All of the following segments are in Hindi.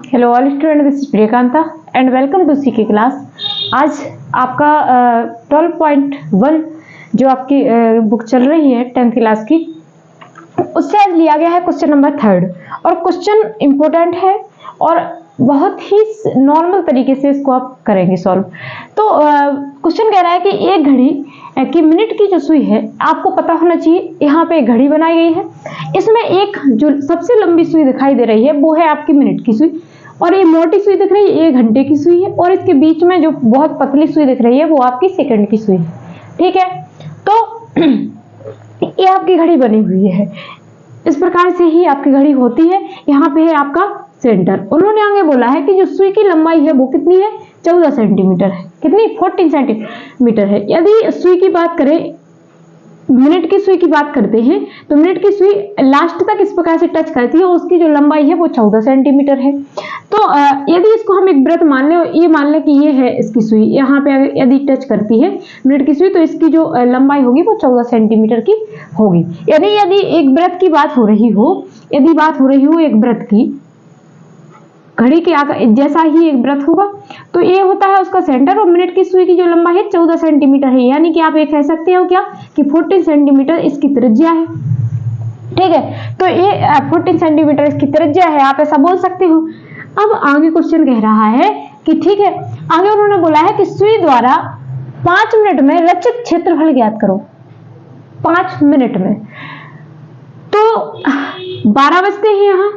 Hello all student, this is Priyakanta and welcome to CK class. आज आपका 12.1 जो आपकी बुक चल रही है 10th क्लास की, उससे आज लिया गया है क्वेश्चन नंबर 3 और क्वेश्चन इम्पोर्टेंट है और बहुत ही नॉर्मल तरीके से इसको आप करेंगे सॉल्व। तो क्वेश्चन कह रहा है कि एक घड़ी कि मिनट की जो सुई है आपको पता होना चाहिए। यहाँ पे एक घड़ी बनाई गई है, इसमें एक जो सबसे लंबी सुई दिखाई दे रही है वो है आपकी मिनट की सुई, और ये मोटी सुई दिख रही है ये घंटे की सुई है, और इसके बीच में जो बहुत पतली सुई दिख रही है वो आपकी सेकंड की सुई है। ठीक है, तो ये आपकी घड़ी बनी हुई है, इस प्रकार से ही आपकी घड़ी होती है। यहाँ पे है आपका सेंटर। उन्होंने आगे बोला है कि जो सुई की लंबाई है वो कितनी है, 14 सेंटीमीटर है। कितनी, 14 सेंटीमीटर है। यदि सुई की बात करें, मिनट की सुई की बात करते हैं, तो मिनट की सुई लास्ट तक इस प्रकार से टच करती है, उसकी जो लंबाई है वो 14 सेंटीमीटर है। तो यदि इसको हम एक वृत्त मान लें, ये मान लें कि ये है इसकी सुई, यहाँ पे यदि टच करती है मिनट की सुई तो इसकी जो लंबाई होगी वो 14 सेंटीमीटर की होगी। यदि एक वृत्त की बात हो रही हो, यदि बात हो रही हो एक वृत्त की, घड़ी के आकार जैसा ही एक वृत्त होगा, तो ये होता है उसका सेंटर, और मिनट की सुई की जो लंबाई है 14 सेंटीमीटर है, यानी कि आप ये कह सकते हो क्या कि 14 सेंटीमीटर इसकी त्रिज्या है। ठीक है, तो ये 14 सेंटीमीटर इसकी त्रिज्या है, आप ऐसा बोल सकते हो। अब आगे क्वेश्चन कह रहा है कि ठीक है, आगे उन्होंने बोला है कि सुई द्वारा 5 मिनट में रचित क्षेत्रफल ज्ञात करो। 5 मिनट में, तो 12 बजते हैं यहाँ,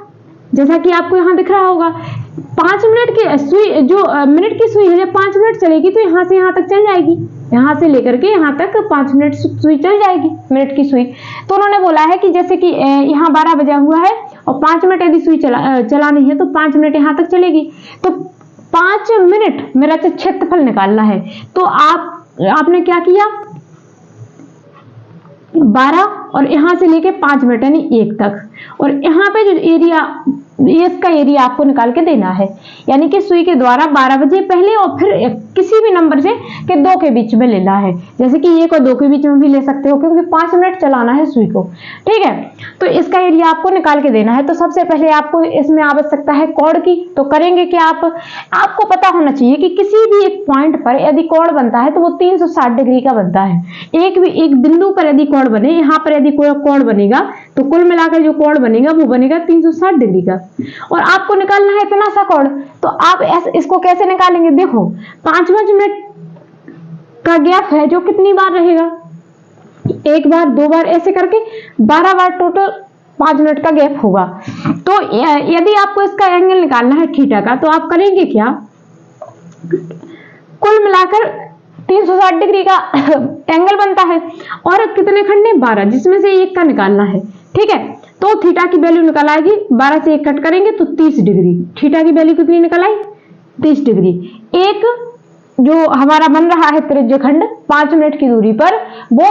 जैसा कि आपको यहाँ दिख रहा होगा। 5 मिनट की सुई, जो मिनट की सुई है, जब 5 मिनट चलेगी तो यहाँ से यहाँ तक चल जाएगी, यहाँ से लेकर के यहाँ तक 5 मिनट सुई चल जाएगी मिनट की सुई। तो उन्होंने बोला है कि जैसे कि यहाँ 12 बजा हुआ है और 5 मिनट यदि सुई चलानी है तो 5 मिनट यहाँ तक चलेगी, तो 5 मिनट मेरा क्षेत्रफल निकालना है। तो आपने क्या किया, 12 और यहाँ से लेके 5 मिनट यानी 1 तक, और यहाँ पे जो एरिया, इसका एरिया आपको निकाल के देना है, यानी कि सुई के द्वारा 12 बजे पहले और फिर किसी भी नंबर से के 2 के बीच में लेना है। जैसे कि 1 और 2 के बीच में भी ले सकते हो, क्योंकि 5 मिनट चलाना है सुई को। ठीक है, तो इसका एरिया आपको निकाल के देना है। तो सबसे पहले आपको इसमें आवश्यकता है कोण की। तो करेंगे कि आपको पता होना चाहिए कि किसी भी एक पॉइंट पर यदि कोण बनता है तो वो 360 डिग्री का बनता है। एक बिंदु पर यदि कोण बने, यहाँ पर यदि कोई कोण बनेगा तो कुल मिलाकर जो कोण बनेगा वो बनेगा 360 डिग्री का, और आपको निकालना है इतना सा कोण। तो आप इसको कैसे निकालेंगे, देखो 5 मिनट का गैप है जो कितनी बार रहेगा, 1 बार 2 बार ऐसे करके 12 बार टोटल 5 मिनट का गैप होगा। तो यदि आपको इसका एंगल निकालना है थीटा का, तो आप करेंगे क्या, कुल मिलाकर 360 डिग्री का एंगल बनता है, और कितने खंड है, 12, जिसमें से 1 का निकालना है। ठीक है, तो थीटा की वैल्यू निकल आएगी, 12 से 1 कट करेंगे तो 30 डिग्री। थीटा की वैल्यू कितनी निकल आई, 30 डिग्री। एक जो हमारा बन रहा है त्रिज्य खंड 5 मिनट की दूरी पर, वो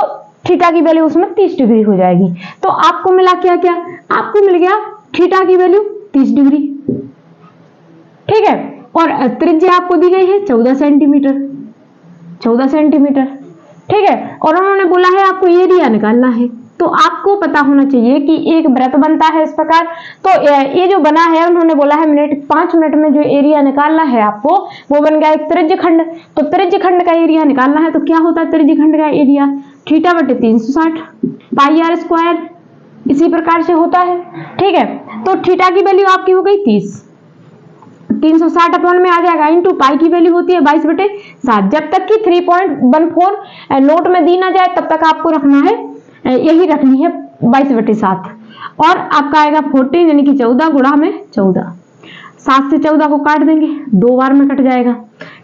थीटा की वैल्यू उसमें 30 डिग्री हो जाएगी। तो आपको मिला क्या क्या, आपको मिल गया थीटा की वैल्यू 30 डिग्री। ठीक है, और त्रिज्या आपको दी गई है 14 सेंटीमीटर। 14 सेंटीमीटर। ठीक है, और उन्होंने बोला है आपको एरिया निकालना है। तो आपको पता होना चाहिए कि एक वृत्त बनता है इस प्रकार। तो ये जो बना है, उन्होंने बोला है 5 मिनट में जो एरिया निकालना है आपको, वो बन गया एक त्रिज्य खंड। तो त्रिज्य खंड का एरिया निकालना है, तो क्या होता है त्रिज्य खंड का एरिया, थीटा बटे 360 पाई आर स्क्वायर, इसी प्रकार से होता है। ठीक है, तो थीटा की वैल्यू आपकी हो गई 30, 360 अपॉन में आ जाएगा, इंटू पाई की वैल्यू होती है 22/7। जब तक कि 3.14 नोट में दी ना जाए तब तक आपको रखना है, यही रखनी है 22/7, और आपका आएगा 14 यानी कि 14 गुणा में 14। 7 से 14 को काट देंगे, 2 बार में कट जाएगा।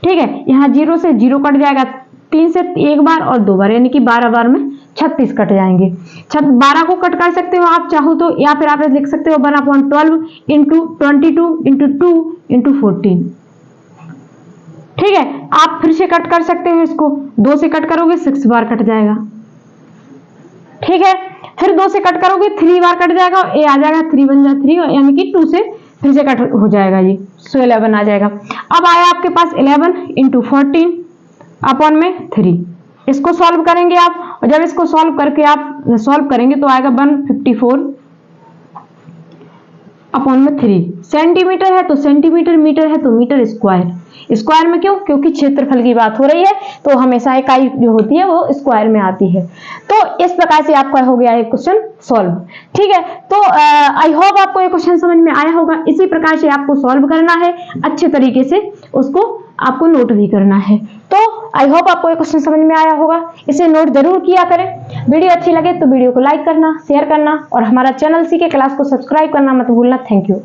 ठीक है, यहाँ 0 से 0 कट जाएगा, 3 से 1 बार और 2 बार, यानी कि 12 बार में 36 कट जाएंगे। 12 को कट कर सकते हो आप चाहो तो, या फिर आप लिख सकते हो 1/12 इंटू 22 इंटू 2 इंटू 14। ठीक है, आप फिर से कट कर सकते हो इसको, 2 से कट करोगे 6 बार कट जाएगा। ठीक है, फिर 2 से कट करोगे 3 बार कट जाएगा, ये आ जाएगा 3 बन जा 3, यानी कि 2 से फिर से कट हो जाएगा ये, सो 11 आ जाएगा। अब आया आपके पास 11 इंटू 14 अपॉन में 3। इसको सॉल्व करेंगे आप, और जब इसको सॉल्व करके आप सॉल्व करेंगे तो आएगा 154 अपॉन में 3। सेंटीमीटर है तो सेंटीमीटर, मीटर है तो मीटर स्क्वायर। स्क्वायर में क्यों? क्योंकि क्षेत्रफल की बात हो रही है तो हमेशा इकाई जो होती है वो स्क्वायर में आती है। तो इस प्रकार से आपका हो गया एक क्वेश्चन सॉल्व। ठीक है, तो आई होप आपको ये क्वेश्चन समझ में आया होगा। इसी प्रकार से आपको सॉल्व करना है, अच्छे तरीके से उसको आपको नोट भी करना है। तो आई होप आपको ये क्वेश्चन समझ में आया होगा, इसे नोट जरूर किया करें। वीडियो अच्छी लगे तो वीडियो को लाइक करना, शेयर करना और हमारा चैनल सीके क्लास को सब्सक्राइब करना मत भूलना। Thank you.